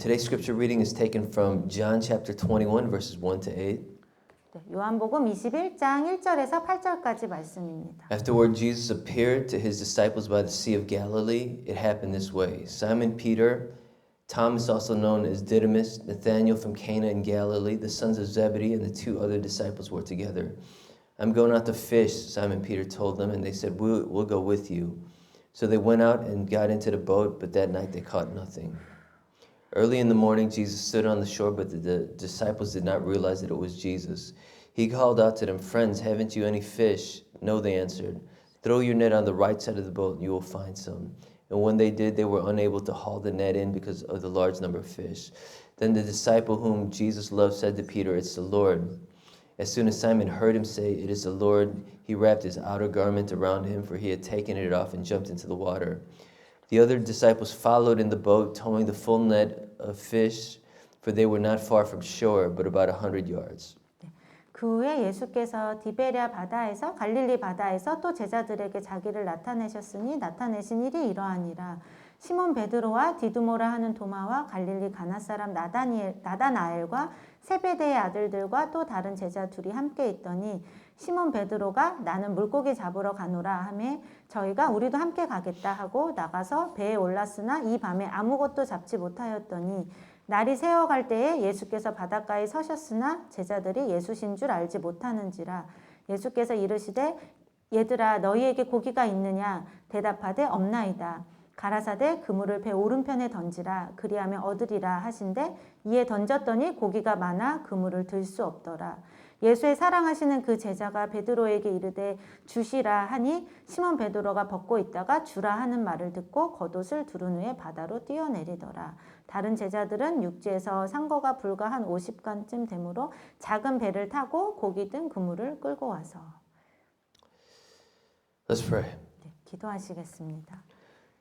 Today's scripture reading is taken from John chapter 21 verses 1 to 8. 네, 요한복음 21장 1절에서 8절까지 말씀입니다. Afterward, Jesus appeared to his disciples by the Sea of Galilee. It happened this way. Simon Peter, Thomas also known as Didymus, Nathanael from Cana in Galilee, the sons of Zebedee, and the two other disciples were together. I'm going out to fish, Simon Peter told them, and they said, we'll go with you. So they went out and got into the boat, but that night they caught nothing. Early in the morning, Jesus stood on the shore, but the disciples did not realize that it was Jesus. He called out to them, friends, haven't you any fish? No, they answered. Throw your net on the right side of the boat and you will find some. And when they did, they were unable to haul the net in because of the large number of fish. Then the disciple whom Jesus loved said to Peter, it's the Lord. As soon as Simon heard him say, it is the Lord, he wrapped his outer garment around him, for he had taken it off and jumped into the water. The other disciples followed in the boat, towing the full net of fish, for they were not far from shore, but about 100 yards. 그 후에 예수께서 디베랴 바다에서 갈릴리 바다에서 또 제자들에게 자기를 나타내셨으니 나타내신 일이 이러하니라. 시몬 베드로와 디두모라 하는 도마와 갈릴리 가나 사람 나다나엘과 세베대의 아들들과 또 다른 제자 둘이 함께 있더니 시몬 베드로가 나는 물고기 잡으러 가노라 하매 저희가 우리도 함께 가겠다 하고 나가서 배에 올랐으나 이 밤에 아무것도 잡지 못하였더니 날이 새어갈 때에 예수께서 바닷가에 서셨으나 제자들이 예수신 줄 알지 못하는지라. 예수께서 이르시되 얘들아 너희에게 고기가 있느냐 대답하되 없나이다. 가라사대 그물을 배 오른편에 던지라 그리하면 얻으리라 하신대 이에 던졌더니 고기가 많아 그물을 들 수 없더라. 예수의 사랑하시는 그 제자가 베드로에게 이르되 주시라 하니 시몬 베드로가 벗고 있다가 주라 하는 말을 듣고 겉옷을 두른 후에 바다로 뛰어내리더라. 다른 제자들은 육지에서 상거가 불과 한 50간쯤 되므로 작은 배를 타고 고기 든 그물을 끌고 와서. Let's pray. 네, 기도하시겠습니다.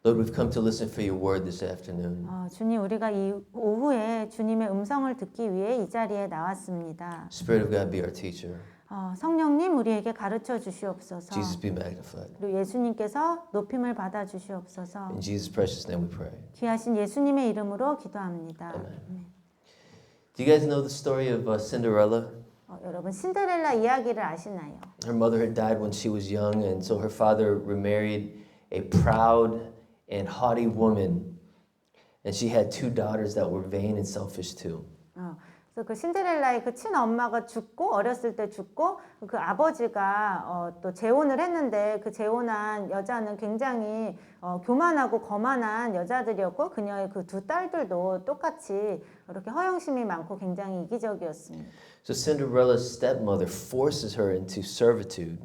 Lord, we've come to listen for your word this afternoon. 주님, 우리가 이 오후에 주님의 음성을 듣기 위해 이 자리에 나왔습니다. Spirit of God, be our teacher. 성령님, 우리에게 가르쳐 주시옵소서. Jesus, be magnified. 그리고 예수님께서 높임을 받아 주시옵소서. In Jesus' precious name we pray. 귀하신 예수님의 이름으로 기도합니다. Amen. Do you guys know the story of Cinderella? 여러분, 신데렐라 이야기를 아시나요? Her mother had died when she was young, and so her father remarried a proud and haughty woman, and she had two daughters that were vain and selfish too. 그래서 그 신데렐라의 그 친엄마가 죽고 어렸을 때 죽고 그 아버지가 또 재혼을 했는데 그 재혼한 여자는 굉장히 교만하고 거만한 여자들이었고 그녀의 그 두 딸들도 똑같이 이렇게 허영심이 많고 굉장히 이기적이었습니다. So Cinderella's stepmother forces her into servitude.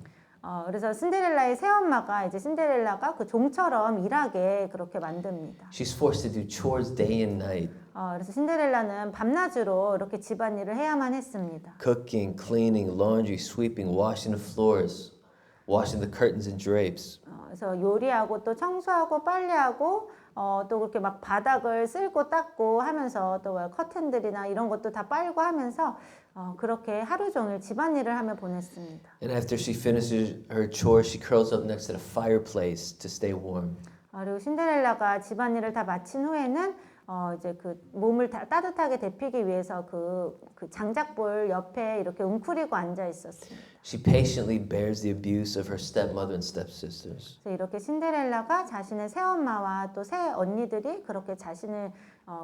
그래서 신데렐라의 새엄마가 이제 신데렐라가 그 종처럼 일하게 그렇게 만듭니다. She's forced to do chores day and night. 그래서 신데렐라는 밤낮으로 이렇게 집안일을 해야만 했습니다. Cooking, cleaning, laundry, sweeping, washing the floors, washing the curtains and drapes. 그래서 요리하고 또 청소하고 빨래하고 또 그렇게 막 바닥을 쓸고 닦고 하면서 또 커튼들이나 이런 것도 다 빨고 하면서 그렇게 하루 종일 집안일을 하며 보냈습니다. And after she finishes her chores, she curls up next to the fireplace to stay warm. 그리고 신데렐라가 집안일을 다 마친 후에는 이제 그 몸을 따뜻하게 데피기 위해서 그 장작불 옆에 이렇게 웅크리고 앉아 있었습니다. She patiently bears the abuse of her stepmother and stepsisters. 그래서 이렇게 신데렐라가 자신의 새엄마와 또 새언니들이 그렇게 자신을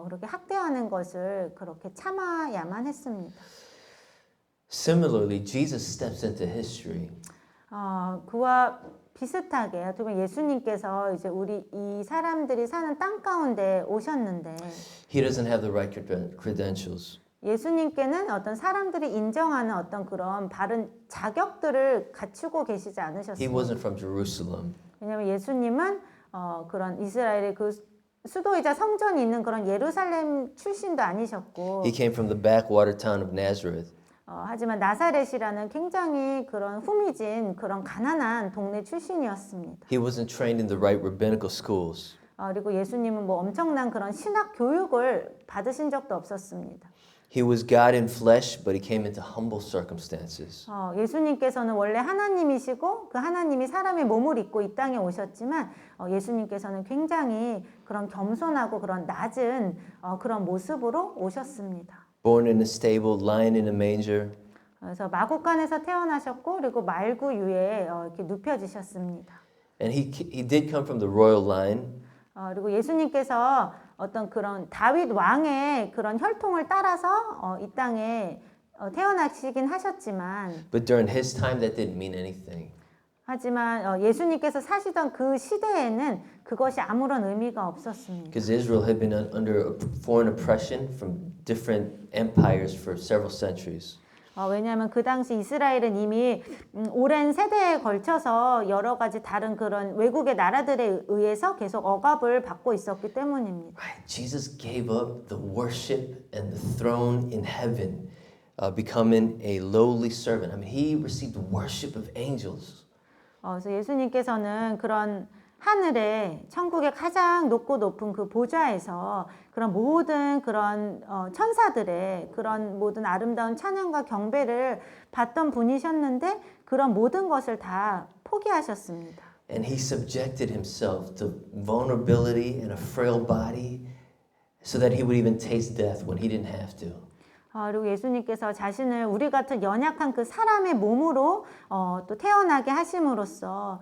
그렇게 학대하는 것을 그렇게 참아야만 했습니다. Similarly, Jesus steps into history. 그와 비슷하게 어떻게 예수님께서 이제 우리 이 사람들이 사는 땅 가운데 오셨는데 He doesn't have the right credentials. 예수님께는 어떤 사람들이 인정하는 어떤 그런 바른 자격들을 갖추고 계시지 He 않으셨습니다. wasn't from Jerusalem. 왜냐하면 예수님은 그런 이스라엘의 그 수도이자 성전이 있는 그런 예루살렘 출신도 아니셨고 He came from the backwater town of Nazareth. 하지만 나사렛이라는 굉장히 그런 후미진 그런 가난한 동네 출신이었습니다. He wasn't trained in the right rabbinical schools. 그리고 예수님은 뭐 엄청난 그런 신학 교육을 받으신 적도 없었습니다. He was God in flesh, but he came into humble circumstances. 예수님께서는 원래 하나님이시고 그 하나님이 사람의 몸을 입고 이 땅에 오셨지만 예수님께서는 굉장히 그런 겸손하고 그런 낮은 그런 모습으로 오셨습니다. Born in a stable, lying in a manger. 그래서 마구간에서 태어나셨고 그리고 말구유에 이렇게 눕혀지셨습니다. And he did come from the royal line. 그리고 예수님께서 어떤 그런 다윗 왕의 그런 혈통을 따라서 이 땅에 태어나시긴 하셨지만 But during his time, that didn't mean anything. 하지만 예수님께서 사시던 그 시대에는 그것이 아무런 의미가 없었습니다. Because Israel had been under foreign oppression from different empires for several centuries. 왜냐하면 그 당시 이스라엘은 이미 오랜 세대에 걸쳐서 여러 가지 다른 그런 외국의 나라들에 의해서 계속 억압을 받고 있었기 때문입니다. Right. Jesus gave up the worship and the throne in heaven, becoming a lowly servant. I mean, he received worship of angels. 그래서 예수님께서는 그런 하늘에 천국의 가장 높고 높은 그 보좌에서 그런 모든 그런 천사들의 그런 모든 아름다운 찬양과 경배를 받던 분이셨는데 그런 모든 것을 다 포기하셨습니다. And he subjected himself to vulnerability and a frail body so that he would even taste death when he didn't have to. 그리고 예수님께서 자신을 우리 같은 연약한 그 사람의 몸으로 또 태어나게 하심으로써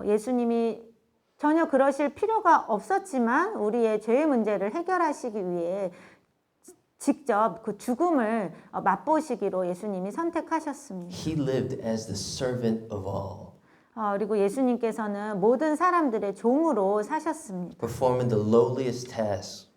예수님이 전혀 그러실 필요가 없었지만 우리의 죄의 문제를 해결하시기 위해 직접 그 죽음을 맛보시기로 예수님이 선택하셨습니다. He lived as the servant of all, 그리고 예수님께서는 모든 사람들의 종으로 사셨습니다. performing the lowliest tasks.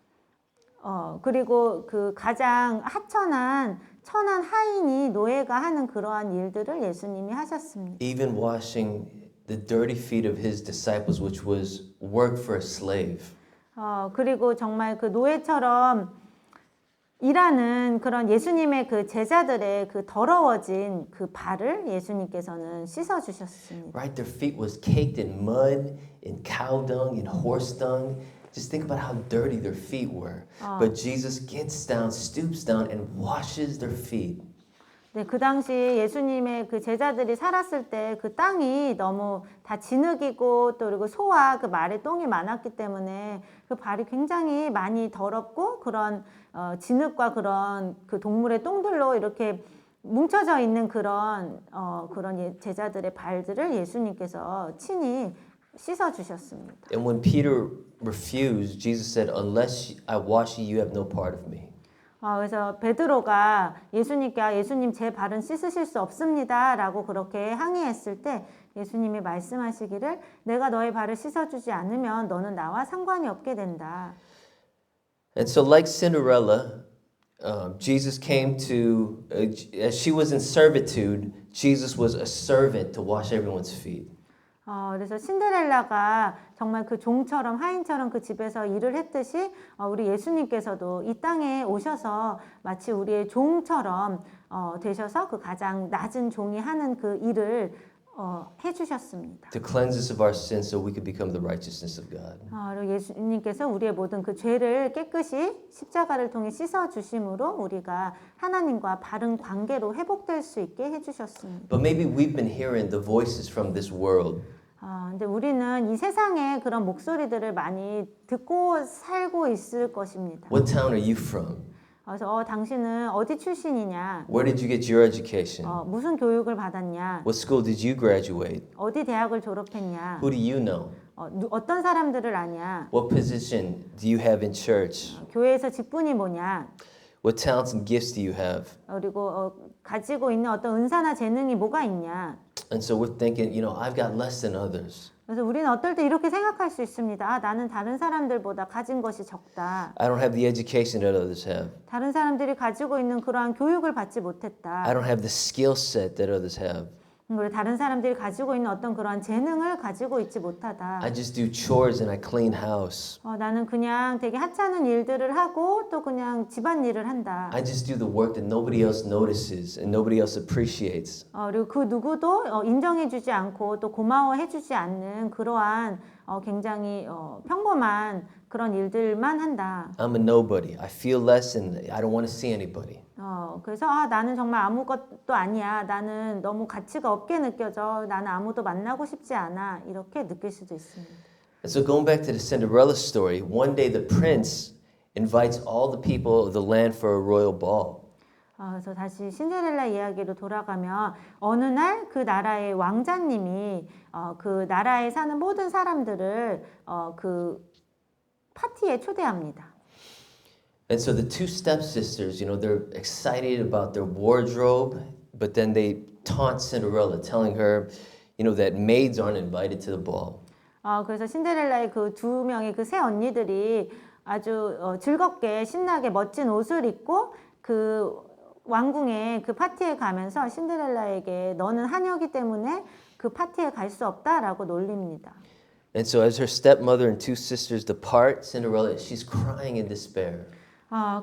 그리고 그 가장 하천한 천한 하인이 노예가 하는 그러한 일들을 예수님이 하셨습니다. Even washing the dirty feet of his disciples, which was work for a slave. 그리고 정말 그 노예처럼 일하는 그런 예수님의 그 제자들의 그 더러워진 그 발을 예수님께서는 씻어 주셨습니다. Right, their feet was caked in mud, in cow dung, in horse dung. Just think about how dirty their feet were. But Jesus gets down, stoops down, and washes their feet. 네, 그 당시 예수님의 그 제자들이 살았을 때 그 땅이 너무 다 진흙이고 또 그리고 소와 그 말의 똥이 많았기 때문에 그 발이 굉장히 많이 더럽고 그런 진흙과 그런 그 동물의 똥들로 이렇게 뭉쳐져 있는 그런 제자들의 발들을 예수님께서 친히 씻어 주셨습니다. And when Peter refused, Jesus said, "Unless I wash you, you have no part of me." 그래서 베드로가 예수님께 예수님 제 발은 씻으실 수 없습니다라고 그렇게 항의했을 때 예수님이 말씀하시기를 내가 너의 발을 씻어주지 않으면 너는 나와 상관이 없게 된다. And so, like Cinderella, Jesus came to, as she was in servitude, Jesus was a servant to wash everyone's feet. 그래서 신데렐라가 정말 그 종처럼 하인처럼 그 집에서 일을 했듯이 우리 예수님께서도 이 땅에 오셔서 마치 우리의 종처럼 되셔서 그 가장 낮은 종이 하는 그 일을 해주셨습니다. To cleanse us of our sins so we could become the righteousness of God. 그리고 예수님께서 우리의 모든 그 죄를 깨끗이 십자가를 통해 씻어 주심으로 우리가 하나님과 바른 관계로 회복될 수 있게 해주셨습니다. But maybe we've been hearing the voices from this world. 근데 우리는 이 세상의 그런 목소리들을 많이 듣고 살고 있을 것입니다. What town are you from? 그래서 당신은 어디 출신이냐? Where did you get your education? 무슨 교육을 받았냐? What school did you graduate? 어디 대학을 졸업했냐? Who do you know? 어떤 사람들을 아냐? What position do you have in church? 교회에서 직분이 뭐냐? What talents and gifts do you have? 그리고 가지고 있는 어떤 은사나 재능이 뭐가 있냐? And so we're thinking, I've got less than others. 그래서 우리는 어떨 때 이렇게 생각할 수 있습니다. 나는 다른 사람들보다 가진 것이 적다. I don't have the education that others have. 다른 사람들이 가지고 있는 그러한 교육을 받지 못했다. I don't have the skill set that others have. 그리고 다른 사람들이 가지고 있는 어떤 그러한 재능을 가지고 있지 못하다. I just do chores and I clean house. 나는 그냥 되게 하찮은 일들을 하고 또 그냥 집안일을 한다. I just do the work that nobody else notices and nobody else appreciates. 그리고 그 누구도 인정해주지 않고 또 고마워해주지 않는 그러한 굉장히 평범한 그런 일들만 한다. I'm a nobody. I feel less and I don't want to see anybody. 그래서 나는 정말 아무것도 아니야. 나는 너무 가치가 없게 느껴져. 나는 아무도 만나고 싶지 않아. 이렇게 느낄 수도 있습니다. And so going back to the Cinderella story, one day the prince invites all the people of the land for a royal ball. 그래서 다시 신데렐라 이야기로 돌아가면 어느 날 그 나라의 왕자님이 그 나라에 사는 모든 사람들을 그 파티에 초대합니다. And so the two stepsisters, they're excited about their wardrobe, but then they taunt Cinderella, telling her, that maids aren't invited to the ball. 그래서 신데렐라의 그 두 명의 그 세 언니들이 아주 즐겁게 신나게 멋진 옷을 입고 그 왕궁의 그 파티에 가면서 신데렐라에게 너는 하녀이기 때문에 그 파티에 갈 수 없다라고 놀립니다. And so as her stepmother and two sisters depart, Cinderella, she's crying in despair.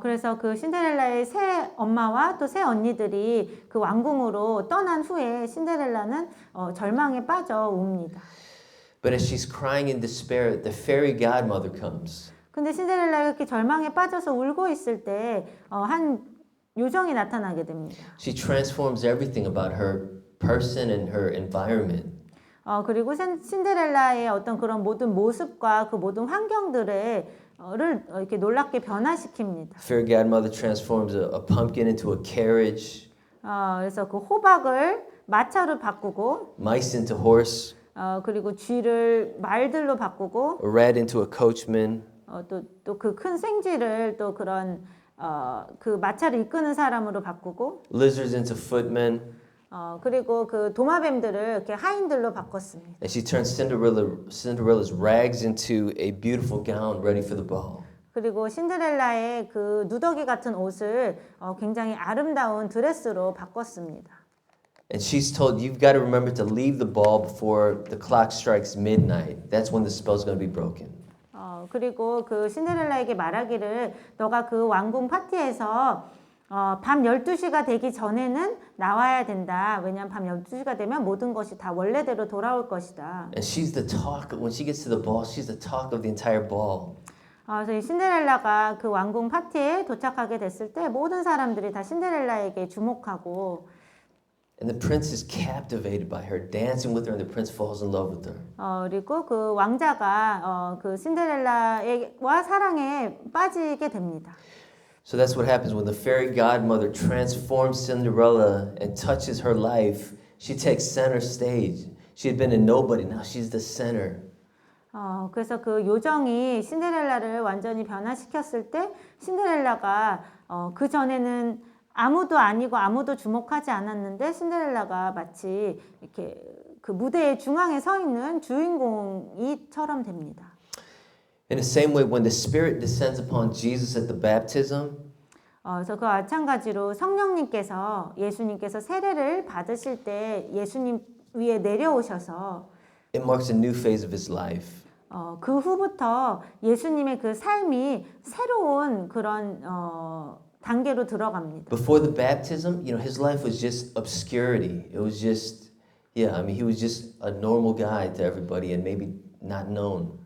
그래서 그 신데렐라의 세 엄마와 또 세 언니들이 그 왕궁으로 떠난 후에 신데렐라는 절망에 빠져 웁니다. But as she's crying in despair, the fairy godmother comes. 근데 신데렐라가 이렇게 절망에 빠져서 울고 있을 때 한 요정이 나타나게 됩니다. She transforms everything about her person and her environment. 그리고 신데렐라의 어떤 그런 모든 모습과 그 모든 환경들을 이렇게 놀랍게 변화시킵니다. Fairy godmother transforms a pumpkin into a carriage, 그래서 그 호박을 마차로 바꾸고, mice into horse, 그리고 쥐를 말들로 바꾸고, a rat into a coachman, 또 그 큰 생쥐를 또 그런 그 마차를 이끄는 사람으로 바꾸고, lizards into footmen, 그리고 그 도마뱀들을 이렇게 하인들로 바꿨습니다. and she turns Cinderella's rags into a beautiful gown ready for the ball. 그리고 신데렐라의 그 누더기 같은 옷을 굉장히 아름다운 드레스로 바꿨습니다. And she's told, you've got to remember to leave the ball before the clock strikes midnight. That's when the spell's going to be broken. 그리고 그 신데렐라에게 말하기를 너가 그 왕궁 파티에서 밤 12시가 되기 전에는 나와야 된다. 왜냐하면 밤 12시가 되면 모든 것이 다 원래대로 돌아올 것이다. And she's the talk, when she gets to the ball, she's the talk of the entire ball. 그래서 이 신데렐라가 그 왕궁 파티에 도착하게 됐을 때 모든 사람들이 다 신데렐라에게 주목하고 And the prince is captivated by her, dancing with her, and the prince falls in love with her. 그리고 그 왕자가 그 신데렐라와 사랑에 빠지게 됩니다. So that's what happens when the fairy godmother transforms Cinderella and touches her life. She takes center stage. She had been a nobody, now she's the center. 그래서 그 요정이 신데렐라를 완전히 변화시켰을 때 신데렐라가 그 전에는 아무도 아니고 아무도 주목하지 않았는데 신데렐라가 마치 이렇게 그 무대의 중앙에 서 있는 주인공이처럼 됩니다. In the same way, when the Spirit descends upon Jesus at the baptism, 그래서 그 마찬가지로 성령님께서 예수님께서 세례를 받으실 때 예수님 위에 내려오셔서 it marks a new phase of his life. 그 후부터 예수님의 그 삶이 새로운 그런 단계로 들어갑니다. Before the baptism, his life was just obscurity. It was just, he was just a normal guy to everybody and maybe not known.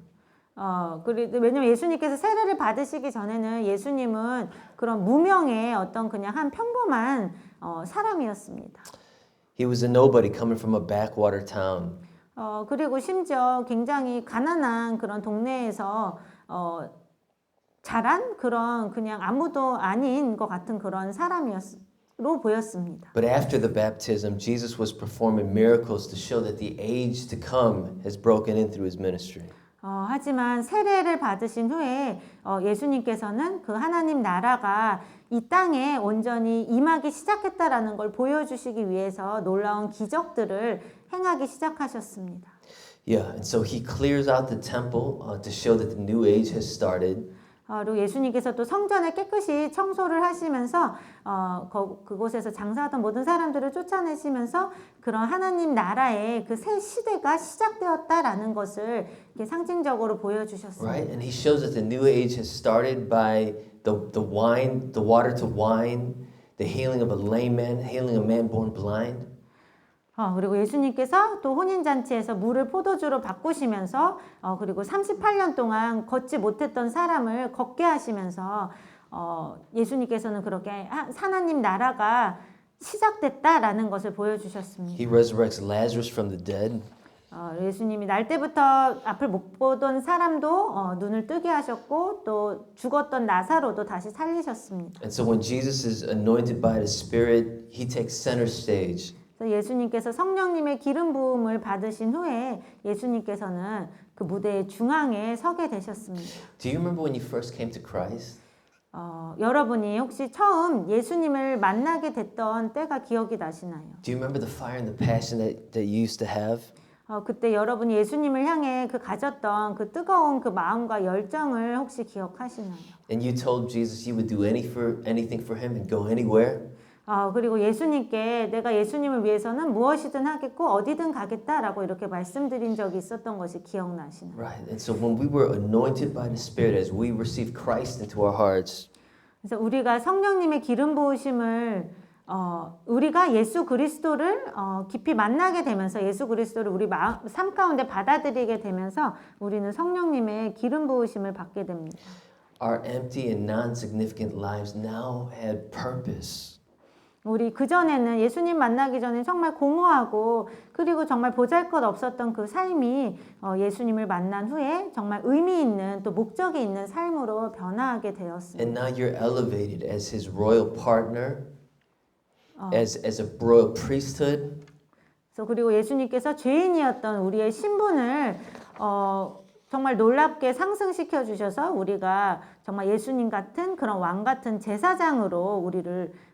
왜냐면 예수님께서 세례를 받으시기 전에는 예수님은 그런 무명의 어떤 그냥 한 평범한 사람이었습니다. He was a nobody coming from a backwater town. 그리고 심지어 굉장히 가난한 그런 동네에서 자란 그런 그냥 아무도 아닌 것 같은 그런 사람으로 보였습니다. But after the baptism, Jesus was performing miracles to show that the age to come has broken in through his ministry. 하지만 세례를 받으신 후에 예수님께서는 그 하나님 나라가 이 땅에 온전히 임하기 시작했다라는 걸 보여주시기 위해서 놀라운 기적들을 행하기 시작하셨습니다. Yeah, and so he clears out the temple to show that the new age has started. 그리고 예수님께서 또 성전을 깨끗이 청소를 하시면서 그곳에서 장사하던 모든 사람들을 쫓아내시면서 그런 하나님 나라의 그 새 시대가 시작되었다라는 것을 이렇게 상징적으로 보여주셨습니다. Right, and he shows that the new age has started by the water to wine, the healing of a lame man, healing a man born blind. 그리고 예수님께서 또 혼인잔치에서 물을 포도주로 바꾸시면서 그리고 38년 동안 걷지 못했던 사람을 걷게 하시면서 예수님께서는 그렇게 하나님 나라가 시작됐다라는 것을 보여주셨습니다. He resurrects Lazarus from the dead. 예수님이 날 때부터 앞을 못 보던 사람도 눈을 뜨게 하셨고 또 죽었던 나사로도 다시 살리셨습니다. And so when Jesus is anointed by the Spirit, he takes center stage. 그래서 예수님께서 성령님의 기름 부음을 받으신 후에 예수님께서는 그 무대의 중앙에 서게 되셨습니다. Do you remember when you first came to Christ? 여러분이 혹시 처음 예수님을 만나게 됐던 때가 기억이 나시나요? Do you remember the fire and the passion that you used to have? 그때 여러분이 예수님을 향해 그 가졌던 그 뜨거운 그 마음과 열정을 혹시 기억하시나요? And you told Jesus you would do anything for him and go anywhere? 그리고 예수님께 내가 예수님을 위해서는 무엇이든 하겠고 어디든 가겠다라고 이렇게 말씀드린 적이 있었던 것이 기억나시나요? Right. And so when we were anointed by the Spirit as we received Christ into our hearts, 그래서 우리가 성령님의 기름 부으심을 우리가 예수 그리스도를 깊이 만나게 되면서 예수 그리스도를 우리 삶 가운데 받아들이게 되면서 우리는 성령님의 기름 부으심을 받게 됩니다. our empty and non-significant lives now had purpose. 우리 그전에는 예수님 만나기 전에 정말 공허하고 그리고 정말 보잘것 없었던 그 삶이 예수님을 만난 후에 정말 의미 있는 또 목적이 있는 삶으로 변화하게 되었습니다. And now you're elevated as his royal partner, as a royal priesthood. 그래서 그리고 예수님께서 죄인이었던 우리의 신분을 정말 놀랍게 상승시켜 주셔서 우리가 정말 예수님 같은 그런 왕 같은 제사장으로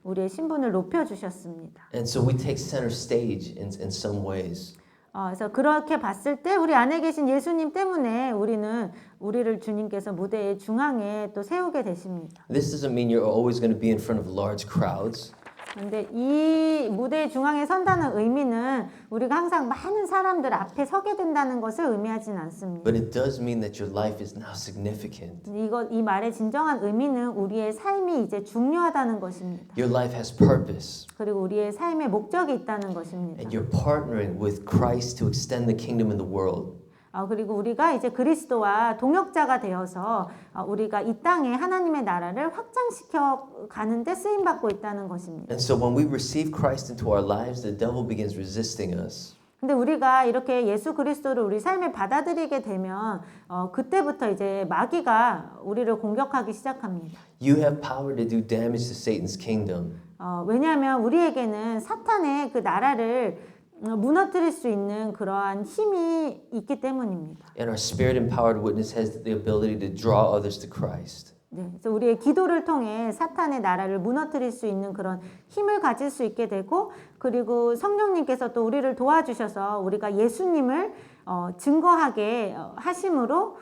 우리의 신분을 높여 주셨습니다. And so we take center stage in some ways. 그래서 그렇게 봤을 때 우리 안에 계신 예수님 때문에 우리를 주님께서 무대의 중앙에 또 세우게 되십니다. This doesn't mean you're always going to be in front of large crowds. 그런데 이 무대의 중앙에 선다는 의미는 우리가 항상 많은 사람들 앞에 서게 된다는 것을 의미하진 않습니다. But it does mean that your life is now significant. 이 말의 진정한 의미는 우리의 삶이 이제 중요하다는 것입니다. Your life has purpose. 그리고 우리의 삶에 목적이 있다는 것입니다. And you're partnering with Christ to extend the kingdom in the world. 그리고 우리가 이제 그리스도와 동역자가 되어서 우리가 이 땅에 하나님의 나라를 확장시켜 가는데 쓰임 받고 있다는 것입니다. And so when we receive Christ into our lives, the devil begins resisting us. 근데 우리가 이렇게 예수 그리스도를 우리 삶에 받아들이게 되면 그때부터 이제 마귀가 우리를 공격하기 시작합니다. You have power to do damage to Satan's kingdom. 왜냐하면 우리에게는 사탄의 그 나라를 무너뜨릴 수 있는 그러한 힘이 있기 때문입니다. And our spirit-empowered witness has the ability to draw others to Christ. 네, 그래서 우리의 기도를 통해 사탄의 나라를 무너뜨릴 수 있는 그런 힘을 가질 수 있게 되고 그리고 성령님께서 또 우리를 도와주셔서 우리가 예수님을 증거하게 하심으로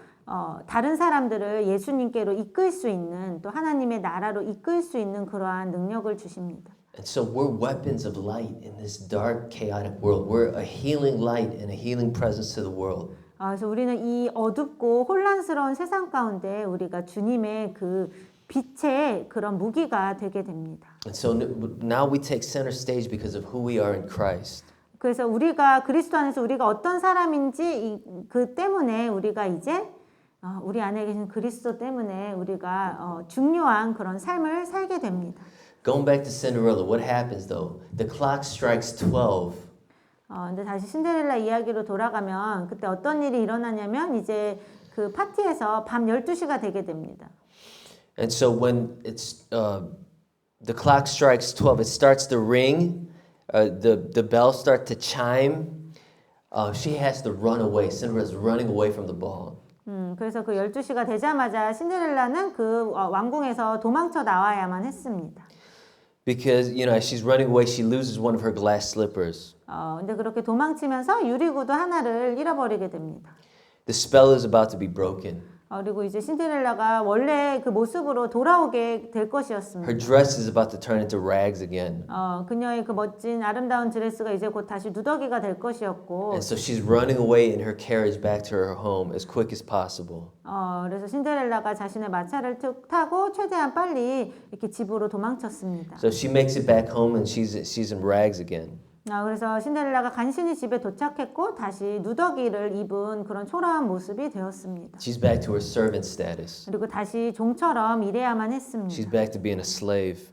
다른 사람들을 예수님께로 이끌 수 있는 또 하나님의 나라로 이끌 수 있는 그러한 능력을 주십니다. And so we're weapons of light in this dark, chaotic world. We're a healing light and a healing presence to the world. 그래서 우리는 이 어둡고 혼란스러운 세상 가운데 우리가 주님의 그 빛의 그런 무기가 되게 됩니다. And so now we take center stage because of who we are in Christ. 그래서 우리가 그리스도 안에서 우리가 어떤 사람인지 그 때문에 우리가 이제 우리 안에 계신 그리스도 때문에 우리가 중요한 그런 삶을 살게 됩니다. Going back to Cinderella, what happens though? The clock strikes 12. 근데 다시 신데렐라 이야기로 돌아가면 그때 어떤 일이 일어나냐면 이제 그 파티에서 밤 12시가 되게 됩니다. And so when it's the clock strikes 12, it starts to ring, the bells start to chime. She has to run away. Cinderella's running away from the ball. 그래서 그 12시가 되자마자 신데렐라는 그 왕궁에서 도망쳐 나와야만 했습니다. Because, as she's running away, she loses one of her glass slippers. 근데 그렇게 도망치면서 유리구두 하나를 잃어버리게 됩니다. The spell is about to be broken. 그리고 이제 신데렐라가 원래 그 모습으로 돌아오게 될 것이었습니다. Her dress is about to turn into rags again. 그녀의 그 멋진 아름다운 드레스가 이제 곧 다시 누더기가 될 것이었고. And so she's running away in her carriage back to her home as quick as possible. 그래서 신데렐라가 자신의 마차를 타고 최대한 빨리 이렇게 집으로 도망쳤습니다. So she makes it back home and she's in rags again. 그래서 신데렐라가 간신히 집에 도착했고 다시 누더기를 입은 그런 초라한 모습이 되었습니다. She's back to her servant status. 그리고 다시 종처럼 일해야만 She's 했습니다. back to being a slave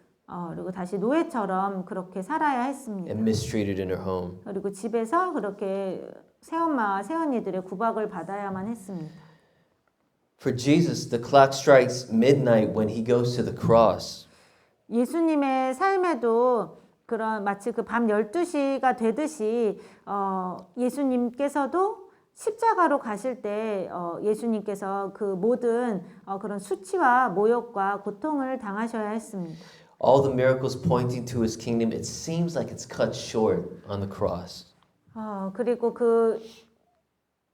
그리고 다시 노예처럼 그렇게 살아야 했습니다. and mistreated in her home. 그리고 집에서 그렇게 새엄마와 새언니들의 구박을 받아야만 했습니다. For Jesus, the clock strikes midnight when he goes to the cross. 예수님의 삶에도 그런 마치 그 밤 12시가 되듯이 예수님께서도 십자가로 가실 때 예수님께서 그 모든 그런 수치와 모욕과 고통을 당하셔야 했습니다. All the miracles pointing to his kingdom, it seems like it's cut short on the cross. 그리고 그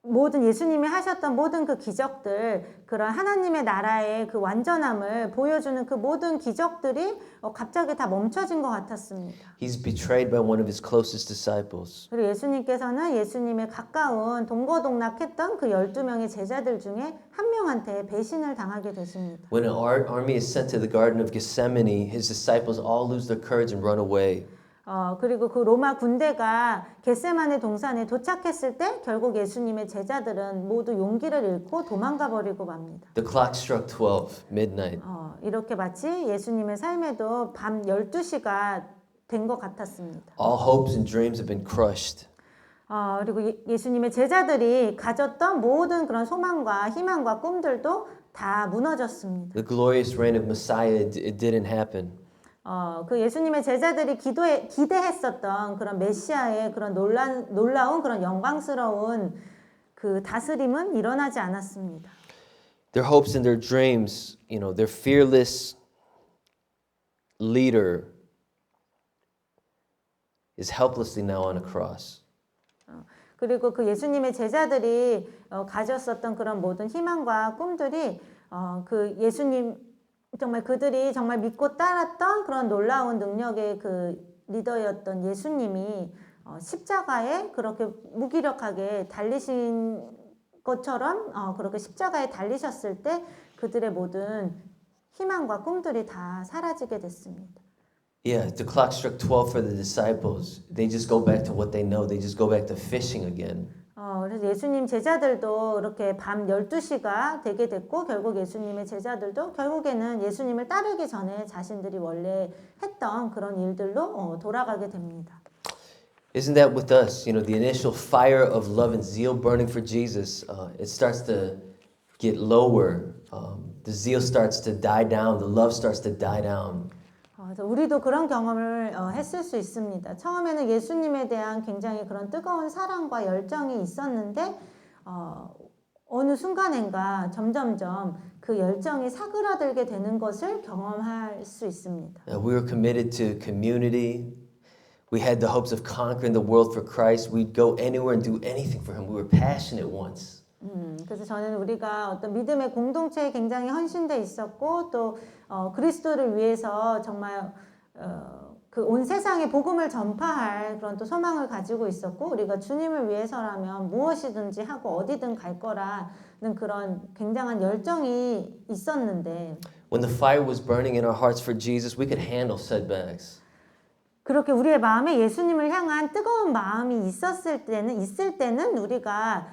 모든 예수님이 하셨던 모든 그 기적들, 그런 하나님의 나라의 그 완전함을 보여주는 그 모든 기적들이 갑자기 다 멈춰진 것 같았습니다. He's betrayed by one of his closest disciples. 그리고 예수님께서는 예수님의 가까운 동거동락했던 그 12명의 제자들 중에 한 명한테 배신을 당하게 되십니다. When an army is sent to the Garden of Gethsemane, his disciples all lose their courage and run away. 그리고 그 로마 군대가 겟세마네 동산에 도착했을 때 결국 예수님의 제자들은 모두 용기를 잃고 도망가 버리고 맙니다. The clock struck 12, midnight. 이렇게 마치 예수님의 삶에도 밤 12시가 된 것 같았습니다. All hopes and dreams have been crushed. 그리고 예수님의 제자들이 가졌던 모든 그런 소망과 희망과 꿈들도 다 무너졌습니다. The glorious reign of Messiah, it didn't happen. 그 예수님의 제자들이 기대했었던 그런 메시아의 그런 놀라운 그런 영광스러운 그 다스림은 일어나지 않았습니다. Their hopes and their dreams, their fearless leader is helplessly now on a cross. 그리고 그 예수님의 제자들이 가졌었던 그런 모든 희망과 꿈들이 그 예수님 정말 그들이 정말 믿고 따랐던 그런 놀라운 능력의 그 리더였던 예수님이 십자가에 그렇게 무기력하게 달리신 것처럼 그렇게 십자가에 달리셨을 때 그들의 모든 희망과 꿈들이 다 사라지게 됐습니다. Yeah, the clock struck 12 for the disciples. They just go back to what they know. They just go back to fishing again. 그래서 예수님 제자들도 이렇게 밤 12시가 되게 됐고 결국 예수님의 제자들도 결국에는 예수님을 따르기 전에 자신들이 원래 했던 그런 일들로 돌아가게 됩니다. Isn't that with us? The initial fire of love and zeal burning for Jesus, it starts to get lower. The zeal starts to die down. The love starts to die down. 그래서 우리도 그런 경험을 했을 수 있습니다. 처음에는 예수님에 대한 굉장히 그런 뜨거운 사랑과 열정이 있었는데 어느 순간인가 점점점 그 열정이 사그라들게 되는 것을 경험할 수 있습니다. We were committed to community. We had the hopes of conquering the world for Christ. We'd go anywhere and do anything for Him. We were passionate once. 그래서 저는 우리가 어떤 믿음의 공동체에 굉장히 헌신돼 있었고 또 그리스도를 위해서 정말 그 온 세상에 복음을 전파할 그런 또 소망을 가지고 있었고 우리가 주님을 위해서라면 무엇이든지 하고 어디든 갈 거라는 그런 굉장한 열정이 있었는데 When the fire was burning in our hearts for Jesus, we could handle setbacks. 그렇게 우리의 마음에 예수님을 향한 뜨거운 마음이 있을 때는 우리가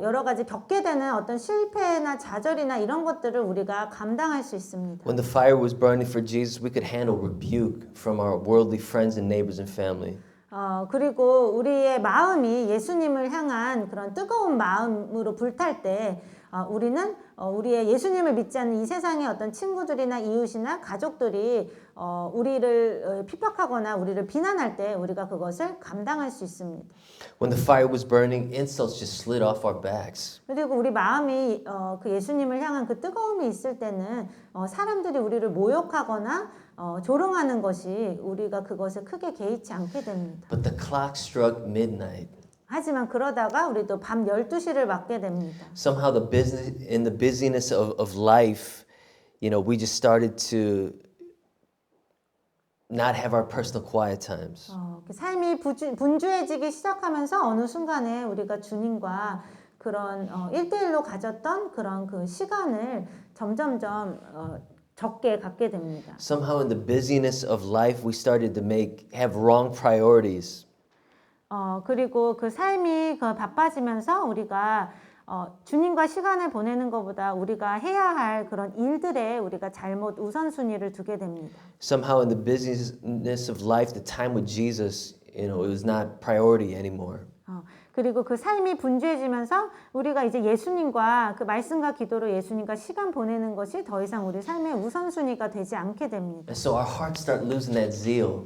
여러 가지 겪게 되는 어떤 실패나 좌절이나 이런 것들을 우리가 감당할 수 있습니다. When the fire was burning for Jesus, we could handle rebuke from our worldly friends and neighbors and family. 그리고 우리의 마음이 예수님을 향한 그런 뜨거운 마음으로 불탈 때 우리는 우리의 예수님을 믿지 않는 이 세상의 어떤 친구들이나 이웃이나 가족들이 우리를 핍박하거나 우리를 비난할 때 우리가 그것을 감당할 수 있습니다. When the fire was burning, insults just slid off our backs. 그리고 우리 마음이 그 예수님을 향한 그 뜨거움이 있을 때는 사람들이 우리를 모욕하거나 조롱하는 것이 우리가 그것에 크게 개의치 않게 됩니다. But the clock struck midnight. 하지만 그러다가 우리도 밤 12시를 맞게 됩니다. Somehow in the busyness of life, we just started to not have our personal quiet times. 삶이 분주해지기 시작하면서 어느 순간에 우리가 주님과 그런 1대1로 가졌던 그런 그 시간을 점점점 적게 갖게 됩니다. Somehow in the busyness of life, we started to have wrong priorities. 그리고 그 삶이 그 바빠지면서 우리가 주님과 시간을 보내는 것보다 우리가 해야 할 그런 일들에 우리가 잘못 우선순위를 두게 됩니다. Somehow in the busyness of life, the time with Jesus, it was not priority anymore. 그리고 그 삶이 분주해지면서 우리가 이제 예수님과 그 말씀과 기도로 예수님과 시간 보내는 것이 더 이상 우리 삶의 우선순위가 되지 않게 됩니다. And so our hearts start losing that zeal.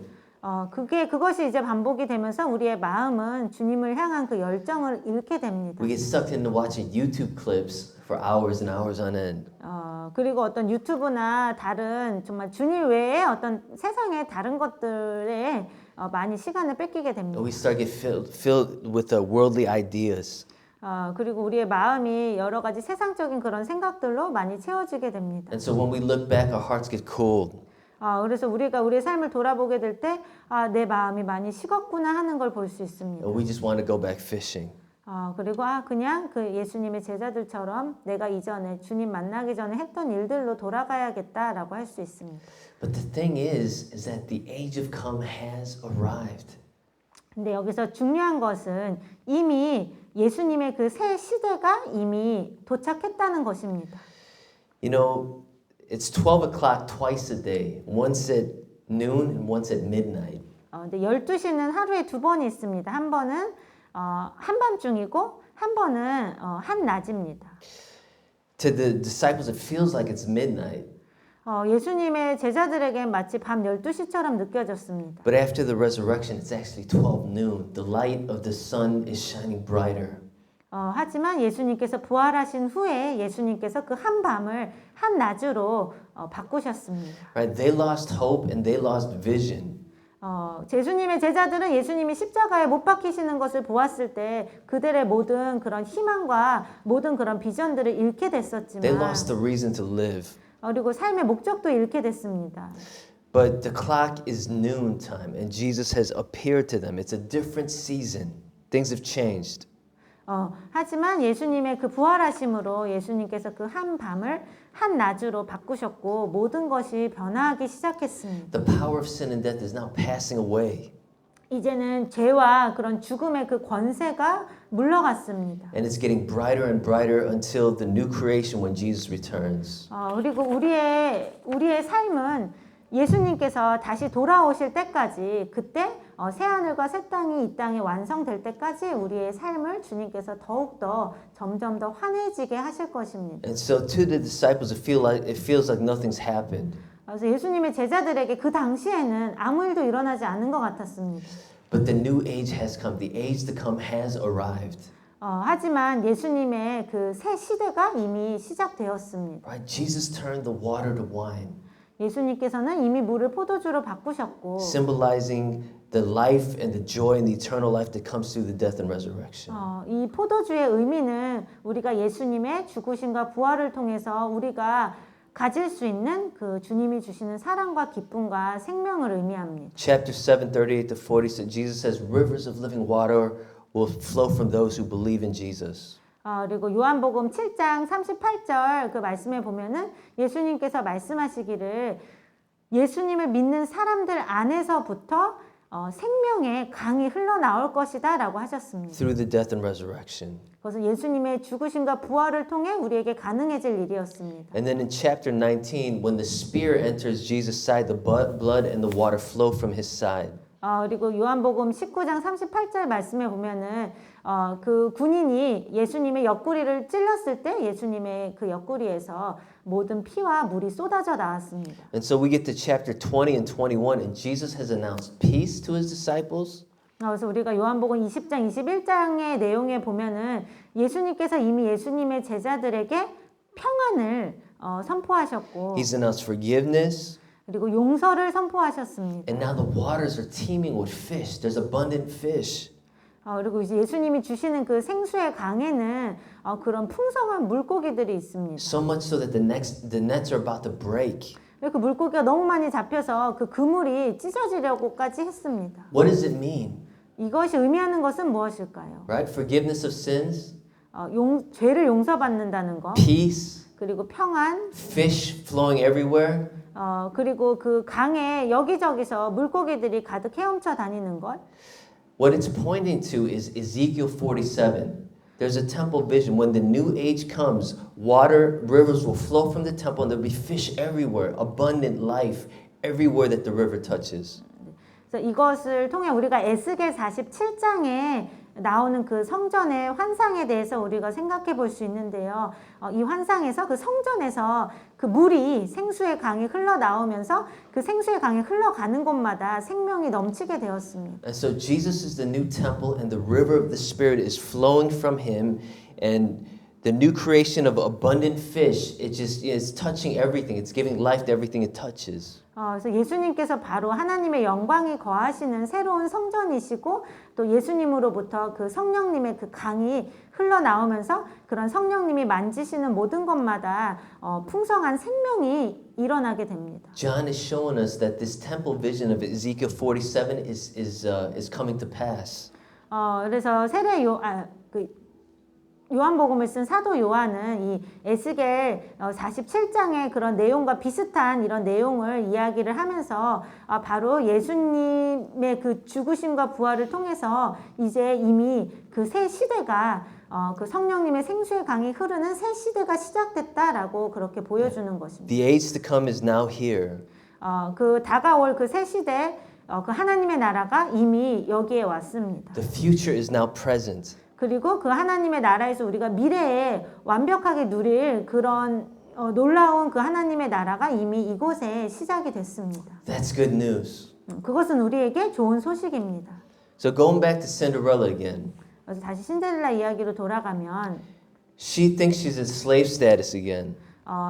그것이 이제 반복이 되면서 우리의 마음은 주님을 향한 그 열정을 잃게 됩니다. We get sucked into watching YouTube clips for hours and hours on end. 그리고 어떤 유튜브나 다른 정말 주님 외에 어떤 세상의 다른 것들에 많이 시간을 뺏기게 됩니다. We start get filled with worldly ideas. 그리고 우리의 마음이 여러 가지 세상적인 그런 생각들로 많이 채워지게 됩니다. And so when we look back, our hearts get cold. 그래서 우리가 우리의 삶을 돌아보게 될 때, 내 마음이 많이 식었구나 하는 걸 볼 수 있습니다. We just want to go back fishing. 그리고 그냥 그 예수님의 제자들처럼 내가 이전에 주님 만나기 전에 했던 일들로 돌아가야겠다라고 할 수 있습니다. But the thing is that the age of come has arrived. 근데 여기서 중요한 것은 이미 예수님의 그 새 시대가 이미 도착했다는 것입니다. You know, it's 12 o'clock twice a day. Once at noon and once at midnight. 근데 12시는 하루에 두 번이 있습니다. 한 번은 한밤중이고 한 번은 한낮입니다. To the disciples, it feels like it's midnight. 예수님의 제자들에게 마치 밤 12시처럼 느껴졌습니다. But after the resurrection, it's actually 12 noon. The light of the sun is shining brighter. 하지만 예수님께서 부활하신 후에 예수님께서 그 한밤을 한낮으로 바꾸셨습니다. Right? They lost hope and they lost vision. 예수님의 제자들은 예수님이 십자가에 못 박히시는 것을 보았을 때 그들의 모든 그런 희망과 모든 그런 비전들을 잃게 됐었지만 They lost the reason to live. 그리고 삶의 목적도 잃게 됐습니다. But the clock is noon time and Jesus has appeared to them. It's a different season. Things have changed. 하지만 예수님의 그 부활하심으로 예수님께서 그 한밤을 한낮으로 바꾸셨고 모든 것이 변화하기 시작했습니다. The power of sin and death is now passing away. 이제는 죄와 그런 죽음의 그 권세가 물러갔습니다. And it's getting brighter and brighter until the new creation when Jesus returns. 그리고 우리의 삶은 예수님께서 다시 돌아오실 때까지 그때 새 하늘과 새 땅이 이 땅에 완성될 때까지 우리의 삶을 주님께서 더욱더 점점 더 환해지게 하실 것입니다. And so to the disciples, it feels like nothing's happened. 그래서 예수님의 제자들에게 그 당시에는 아무 일도 일어나지 않은 것 같았습니다. But the new age has come. The age to come has arrived. 하지만 예수님의 그 새 시대가 이미 시작되었습니다. Right? Jesus turned the water to wine, 예수님께서는 이미 물을 포도주로 바꾸셨고 symbolizing the life and the joy and the eternal life that comes through the death and resurrection. 이 포도주의 의미는 우리가 예수님의 죽으심과 부활을 통해서 우리가 가질 수 있는 그 주님이 주시는 사랑과 기쁨과 생명을 의미합니다. Chapter 7, 38 to 40 said Jesus says rivers of living water will flow from those who believe in Jesus. 그리고 요한복음 7장 38절 그 말씀에 보면은 예수님께서 말씀하시기를 예수님을 믿는 사람들 안에서부터 생명의 강이 흘러나올 것이다라고 하셨습니다. Through the death and resurrection. 그래서 예수님의 죽으심과 부활을 통해 우리에게 가능해질 일이었습니다. And then in chapter 19, when the spear enters Jesus' side, the blood and the water flow from his side. 그리고 요한복음 19장 38절 말씀에 보면은 그 군인이 예수님의 옆구리를 찔렀을 때 예수님의 그 옆구리에서 모든 피와 물이 쏟아져 나왔습니다. And so we get to chapter 20 and 21, and Jesus has announced peace to his disciples. 그래서 우리가 요한복음 20장 21장의 내용에 보면은 예수님께서 이미 예수님의 제자들에게 평안을 선포하셨고 He's announced forgiveness. 그리고 용서를 선포하셨습니다. And now the waters are teeming with fish. There's abundant fish. 그리고 이제 예수님이 주시는 그 생수의 강에는 그런 풍성한 물고기들이 있습니다. So much so that the nets are about to break. 그 물고기가 너무 많이 잡혀서 그 그물이 찢어지려고까지 했습니다. What does it mean? 이것이 의미하는 것은 무엇일까요? Right? Forgiveness of sins, 죄를 용서받는다는 것, peace, 그리고 평안, fish flowing everywhere. 그리고 그 강에 여기저기서 물고기들이 가득 헤엄쳐 다니는 것. What it's pointing to is Ezekiel 47. There's a temple vision. When the new age comes, water rivers will flow from the temple and there'll be fish everywhere, abundant life everywhere that the river touches. 그래서 이것을 통해 우리가 에스겔 47장에 나오는 그 성전의 환상에 대해서 우리가 생각해 볼 수 있는데요. 이 환상에서 그 성전에서 그 물이 생수의 강이 흘러나오면서 그 생수의 강이 흘러가는 곳마다 생명이 넘치게 되었습니다. And so Jesus is the new temple and the river of the Spirit is flowing from him and the new creation of abundant fish, it just is touching everything. It's giving life to everything it touches. 그래서 예수님께서 바로 하나님의 영광이 거하시는 새로운 성전이시고 또 예수님으로부터 그 성령님의 그 강이 흘러나오면서 그런 성령님이 만지시는 모든 것마다 풍성한 생명이 일어나게 됩니다. John is showing us that this temple vision of Ezekiel 47 is coming to pass. 그래서 요한복음을 쓴 사도 요한은 이 에스겔 47장의 그런 내용과 비슷한 이런 내용을 이야기를 하면서 바로 예수님의 그 죽으심과 부활을 통해서 이제 이미 그 새 시대가 그 성령님의 생수의 강이 흐르는 새 시대가 시작됐다라고 그렇게 보여주는 것입니다. The age to come is now here. 그 다가올 그 새 시대 그 하나님의 나라가 이미 여기에 왔습니다. The future is now present. 그리고 그 하나님의 나라에서 우리가 미래에 완벽하게 누릴 그런 놀라운 그 하나님의 나라가 이미 이곳에 시작이 됐습니다. That's good news. 그것은 우리에게 좋은 소식입니다. So going back to Cinderella again. 그래서 다시 신데렐라 이야기로 돌아가면 She thinks she's in slave status again.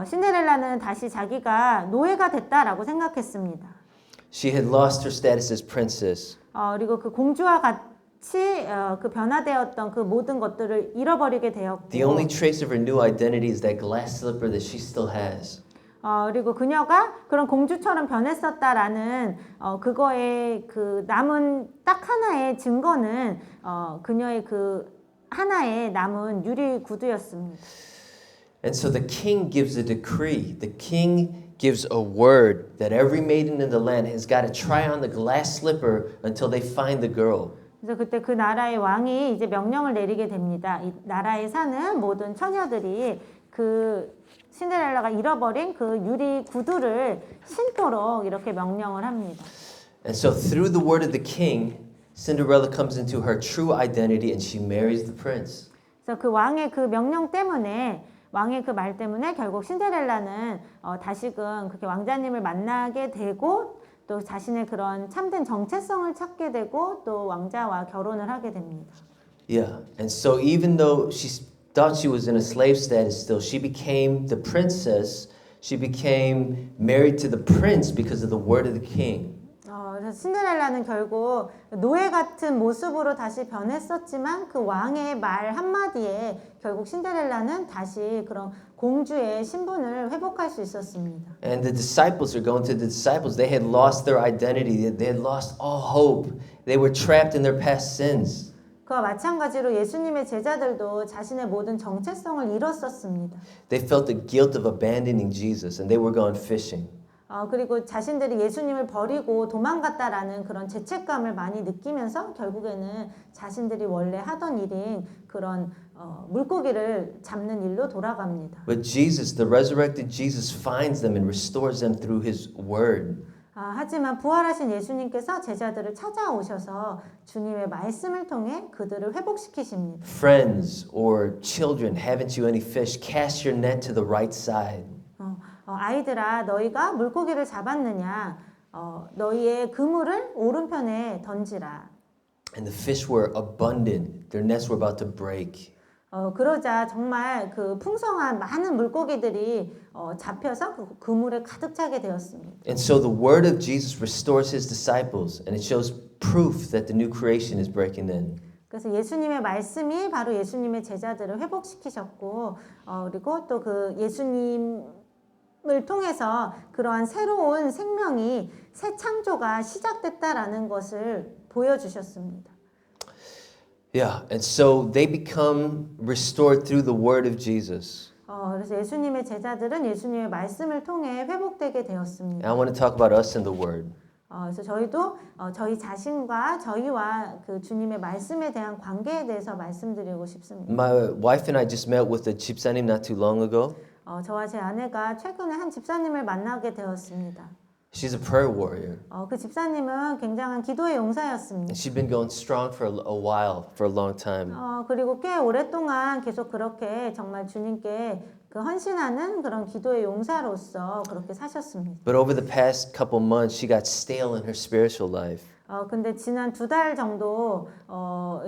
신데렐라는 다시 자기가 노예가 됐다라고 생각했습니다. She had lost her status as princess. 그리고 그 공주와 같이 그 변화되었던 그 모든 것들을 잃어버리게 되었고 The only trace of her new identity is that glass slipper that she still has. 그리고 그녀가 그런 공주처럼 변했었다라는 그거의 그 남은 딱 하나의 증거는 그녀의 그 하나의 남은 유리 구두였습니다. And so the king gives a decree. The king gives a word that every maiden in the land has got to try on the glass slipper until they find the girl. 그래서 그때 그 나라의 왕이 이제 명령을 내리게 됩니다. 이 나라에 사는 모든 처녀들이 그 신데렐라가 잃어버린 그 유리 구두를 신도록 이렇게 명령을 합니다. And so through the word of the king, Cinderella comes into her true identity and she marries the prince. 그래서 그 왕의 그 명령 때문에 왕의 그 말 때문에 결국 신데렐라는 다시금 그렇게 왕자님을 만나게 되고 또 자신의 그런 참된 정체성을 찾게 되고 또 왕자와 결혼을 하게 됩니다. Yeah. And so even though she thought she was in a slave status still, she became the princess. She became married to the prince because of the word of the king. 그래서 신데렐라는 결국 노예 같은 모습으로 다시 변했었지만 그 왕의 말 한마디에 결국 신데렐라는 다시 그런 공주의 신분을 회복할 수 있었습니다. And the disciples are going to the disciples. They had lost their identity. They had lost all hope. They were trapped in their past sins. 그와 마찬가지로 예수님의 제자들도 자신의 모든 정체성을 잃었었습니다. They felt the guilt of abandoning Jesus and they were gone fishing. 그리고 자신들이 예수님을 버리고 도망갔다라는 그런 죄책감을 많이 느끼면서 결국에는 자신들이 원래 하던 일인 그런 물고기를 잡는 일로 돌아갑니다. But Jesus, the resurrected Jesus, finds them and restores them through His Word. 하지만 부활하신 예수님께서 제자들을 찾아오셔서 주님의 말씀을 통해 그들을 회복시키십니다. Friends or children, haven't you any fish? Cast your net to the right side. 아이들아, 너희가 물고기를 잡았느냐? 너희의 그물을 오른편에 던지라. And the fish were abundant. Their nets were about to break. 그러자 정말 그 풍성한 많은 물고기들이 잡혀서 그 그물에 가득 차게 되었습니다. And so the word of Jesus restores his disciples, and it shows proof that the new creation is breaking in. 그래서 예수님의 말씀이 바로 예수님의 제자들을 회복시키셨고, 그리고 또 그 예수님을 통해서 그러한 새로운 생명이 새 창조가 시작됐다라는 것을 보여주셨습니다. Yeah, and so they become restored through the word of Jesus. 그래서 예수님의 제자들은 예수님의 말씀을 통해 회복되게 되었습니다. And I want to talk about us and the word. 그래서 저희도 저희 자신과 저희와 그 주님의 말씀에 대한 관계에 대해서 말씀드리고 싶습니다. My wife and I just met with a 집사님 not too long ago. 저와 제 아내가 최근에 한 집사님을 만나게 되었습니다. She's a prayer warrior. 그 집사님은 굉장한 기도의 용사였습니다. And she'd been going strong for a while, for a long time. 그리고 꽤 오랫동안 계속 그렇게 정말 주님께 그 헌신하는 그런 기도의 용사로서 그렇게 사셨습니다. But over the past couple months, she got stale in her spiritual life. 근데 지난 2달 정도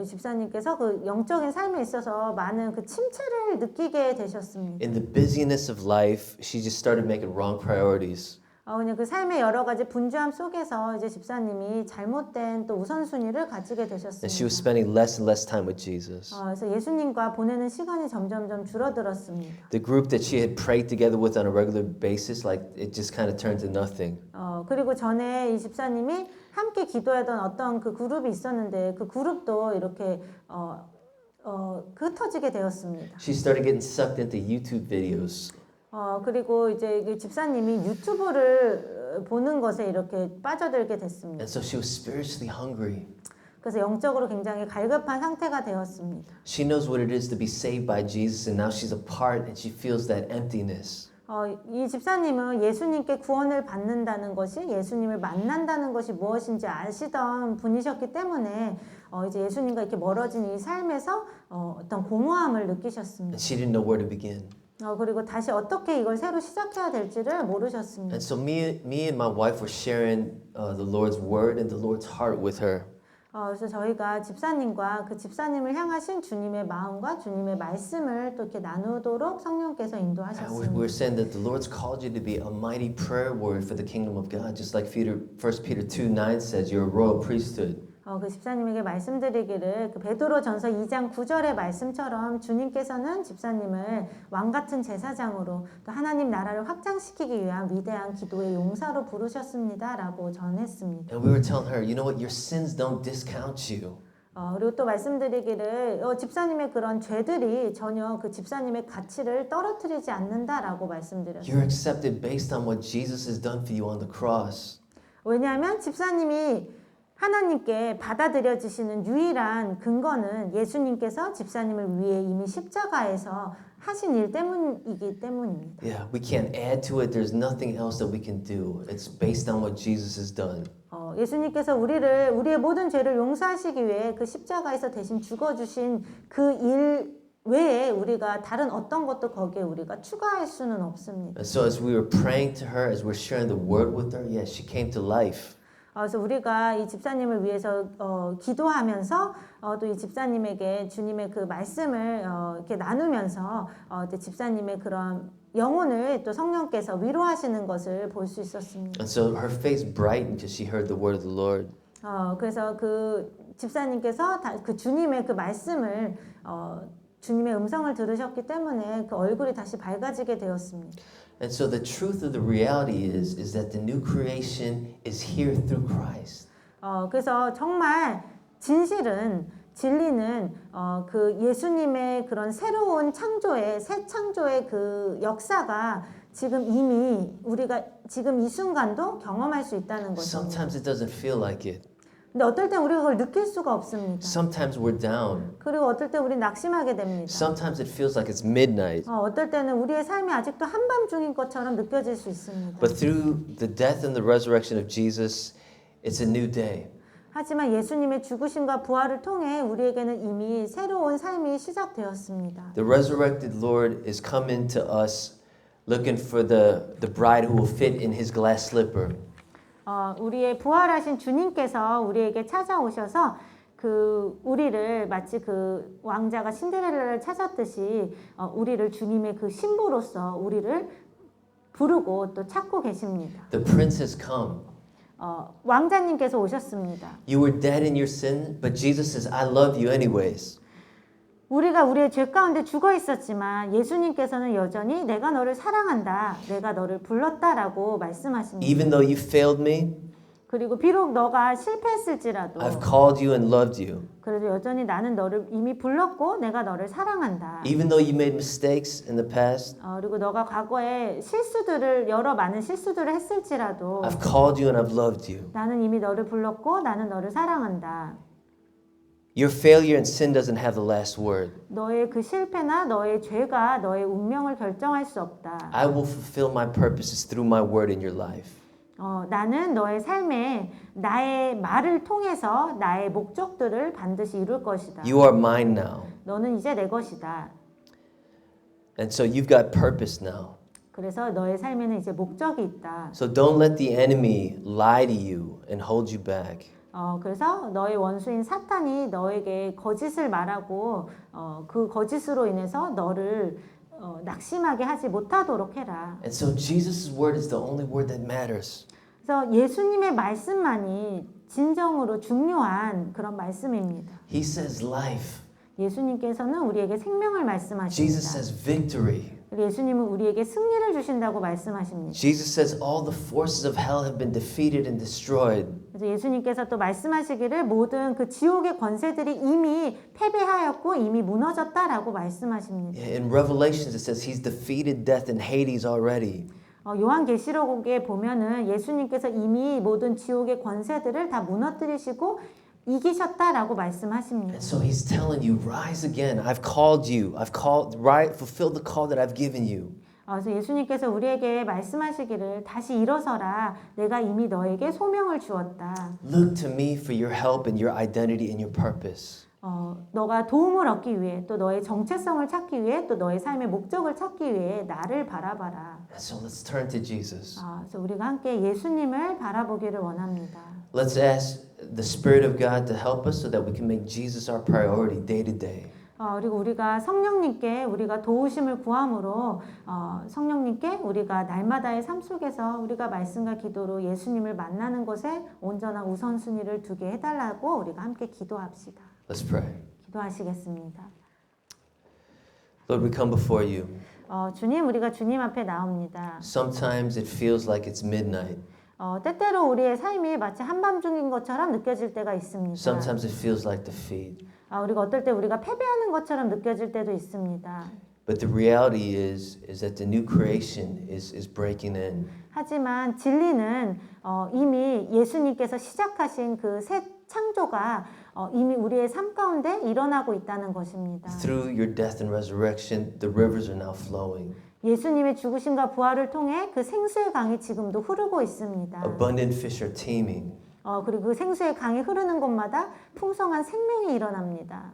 이 집사님께서 그 영적인 삶에 있어서 많은 그 침체를 느끼게 되셨습니다. In the busyness of life, she just started making wrong priorities. 그냥 그 삶의 여러 가지 분주함 속에서 이제 집사님이 잘못된 또 우선순위를 가지게 And she was 되셨습니다. spending less and less time with Jesus. 그래서 예수님과 보내는 시간이 점점점 줄어들었습니다. The group that she had prayed together with on a regular basis, like it just kind of turned to nothing. 그리고 전에 이 집사님이 함께 기도하던 어떤 그 그룹이 있었는데 그 그룹도 이렇게 흩어지게 되었습니다. She started getting sucked into YouTube videos. 그리고 이제 이 집사님이 유튜브를 보는 것에 이렇게 빠져들게 됐습니다. And so she was spiritually hungry. 그래서 영적으로 굉장히 갈급한 상태가 되었습니다. She knows what it is to be saved by Jesus, and now she's apart and she feels that emptiness. 이 집사님은 예수님께 구원을 받는다는 것이 예수님을 만난다는 것이 무엇인지 아시던 분이셨기 때문에 이제 예수님과 이렇게 멀어진 이 삶에서 어떤 공허함을 느끼셨습니다. And she didn't know where to begin. 그리고 다시 어떻게 이걸 새로 시작해야 될지를 모르셨습니다. And so me and my wife were sharing the Lord's word and the Lord's heart with her. 그래서 저희가 집사님과 그 집사님을 향하신 주님의 마음과 주님의 말씀을 또 이렇게 나누도록 성령께서 And 인도하셨습니다. we're saying that the Lord's called you to be a mighty prayer warrior for the kingdom of God, just like 1 Peter 2:9 says, you're a royal priesthood. 그 집사님에게 말씀드리기를 그 베드로전서 2장 9절의 말씀처럼 주님께서는 집사님을 왕 같은 제사장으로 또 하나님 나라를 확장시키기 위한 위대한 기도의 용사로 부르셨습니다라고 전했습니다. And we were telling her, you know what, your sins don't discount you. 그리고 또 말씀드리기를 집사님의 그런 죄들이 전혀 그 집사님의 가치를 떨어뜨리지 않는다라고 말씀드렸습니다. You're accepted based on what Jesus has done for you on the cross. 왜냐하면 집사님이 하나님께 받아들여지시는 유일한 근거는 예수님께서 집사님을 위해 이미 십자가에서 하신 일 때문이기 때문입니다. Yeah, we can't add to it. There's nothing else that we can do. It's based on what Jesus has done. 예수님께서 우리의 모든 죄를 용서하시기 위해 그 십자가에서 대신 죽어주신 그 일 외에 우리가 다른 어떤 것도 거기에 우리가 추가할 수는 없습니다. And so as we were praying to her, as we're sharing the word with her, yeah, she came to life. 그래서 우리가 이 집사님을 위해서 기도하면서 또 이 집사님에게 주님의 그 말씀을 이렇게 나누면서 또 집사님의 그런 영혼을 또 성령께서 위로하시는 것을 볼 수 있었습니다. And so her face brightened because she heard the word of the Lord. 그래서 그 집사님께서 그 주님의 그 말씀을 주님의 음성을 들으셨기 때문에 그 얼굴이 다시 밝아지게 되었습니다. And so the truth of the reality is that the new creation is here through Christ. 그래서 정말 진리는 그 예수님의 그런 새로운 창조의 새 창조의 그 역사가 지금 이미 우리가 지금 이 순간도 경험할 수 있다는 거죠. Sometimes it doesn't feel like it. 근데 어떨 때 우리가 그걸 느낄 수가 없습니다. Sometimes we're down. 그리고 어떨 때 우리 낙심하게 됩니다. Sometimes it feels like it's midnight. 어떨 때는 우리의 삶이 아직도 한밤중인 것처럼 느껴질 수 있습니다. But through the death and the resurrection of Jesus, it's a new day. 하지만 예수님의 죽으심과 부활을 통해 우리에게는 이미 새로운 삶이 시작되었습니다. The resurrected Lord is coming to us looking for the bride who will fit in his glass slipper. 우리의 부활하신 주님께서 우리에게 찾아오셔서 그 우리를 마치 그 왕자가 신데렐라를 찾았듯이 우리를 주님의 그 신부로서 우리를 부르고 또 찾고 계십니다. The prince has come. 왕자님께서 오셨습니다. You were dead in your sin, but Jesus says, I love you anyways. 우리가 우리의 죄 가운데 죽어 있었지만 예수님께서는 여전히 내가 너를 사랑한다. 내가 너를 불렀다라고 말씀하십니다. Even though you failed me, 그리고 비록 너가 실패했을지라도 I've called you and loved you. 그래도 여전히 나는 너를 이미 불렀고 내가 너를 사랑한다. Even though you made mistakes in the past, 그리고 너가 과거에 여러 많은 실수들을 했을지라도 I've called you and I've loved you. 나는 이미 너를 불렀고 나는 너를 사랑한다. Your failure and sin doesn't have the last word. 너의 그 실패나 너의 죄가 너의 운명을 결정할 수 없다. I will fulfill my purposes through my word in your life. 나는 너의 삶에 나의 말을 통해서 나의 목적들을 반드시 이룰 것이다. You are mine now. 너는 이제 내 것이다. And so you've got purpose now. 그래서 너의 삶에는 이제 목적이 있다. So don't let the enemy lie to you and hold you back. 그래서 너의 원수인 사탄이 너에게 거짓을 말하고 그 거짓으로 인해서 너를 낙심하게 하지 못하도록 해라. And so Jesus' word is the only word that matters. 그래서 예수님의 말씀만이 진정으로 중요한 그런 말씀입니다. He says life. 예수님께서는 우리에게 생명을 Jesus 말씀하십니다. says victory. 예수님은 우리에게 승리를 주신다고 말씀하십니다. Jesus says all the forces of hell have been defeated and destroyed. 그래서 예수님께서 또 말씀하시기를 모든 그 지옥의 권세들이 이미 패배하였고 이미 무너졌다라고 말씀하십니다. In Revelations it says he's defeated death and Hades already. 요한계시록에 보면은 예수님께서 이미 모든 지옥의 권세들을 다 무너뜨리시고 이기셨다라고 말씀하십니다. And so he's telling you, rise again. I've called you. Fulfill the call that I've given you. 그래서 예수님께서 우리에게 말씀하시기를 다시 일어서라. 내가 이미 너에게 소명을 주었다. Look to me for your help and your identity and your purpose. 너가 도움을 얻기 위해 또 너의 정체성을 찾기 위해 또 너의 삶의 목적을 찾기 위해 나를 바라봐라. And so let's turn to Jesus. 그래서 우리가 함께 예수님을 바라보기를 원합니다. Let's ask the Spirit of God to help us so that we can make Jesus our priority day to day. 그리고 우리가 성령님께 우리가 도우심을 구함으로 성령님께 우리가 날마다의 삶 속에서 우리가 말씀과 기도로 예수님을 만나는 것에 온전한 우선순위를 두게 해달라고 우리가 함께 기도합시다. Let's pray. 기도하시겠습니다. Lord, we come before you. 주님, 우리가 주님 앞에 나옵니다. Sometimes it feels like it's midnight. 때때로 우리의 삶이 마치 한밤중인 것처럼 느껴질 때가 있습니다. Sometimes it feels like defeat. 우리가 어떨 때 우리가 패배하는 것처럼 느껴질 때도 있습니다. But the reality is that the new creation is breaking in. 하지만 진리는 이미 예수님께서 시작하신 그 새 창조가 이미 우리의 삶 가운데 일어나고 있다는 것입니다. Through your death and resurrection, the rivers are now flowing. 예수님의 죽으심과 부활을 통해 그 생수의 강이 지금도 흐르고 있습니다. Abundant fish are teeming. 그리고 그 생수의 강이 흐르는 곳마다 풍성한 생명이 일어납니다.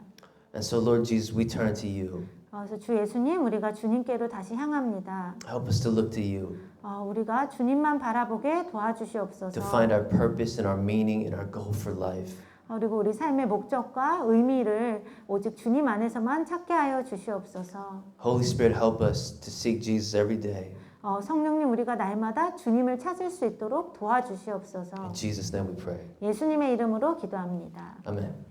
And so, Lord Jesus, we turn to you. 그래서 주 예수님, 우리가 주님께로 다시 향합니다. Help us to look to you, 우리가 주님만 바라보게 도와주시옵소서. to find our purpose and our meaning and our goal for life. 그리고 우리 삶의 목적과 의미를 오직 주님 안에서만 찾게 하여 주시옵소서. Holy Spirit, help us to seek Jesus every day. 성령님, 우리가 날마다 주님을 찾을 수 있도록 도와주시옵소서. In Jesus' name we pray. 예수님의 이름으로 기도합니다. Amen.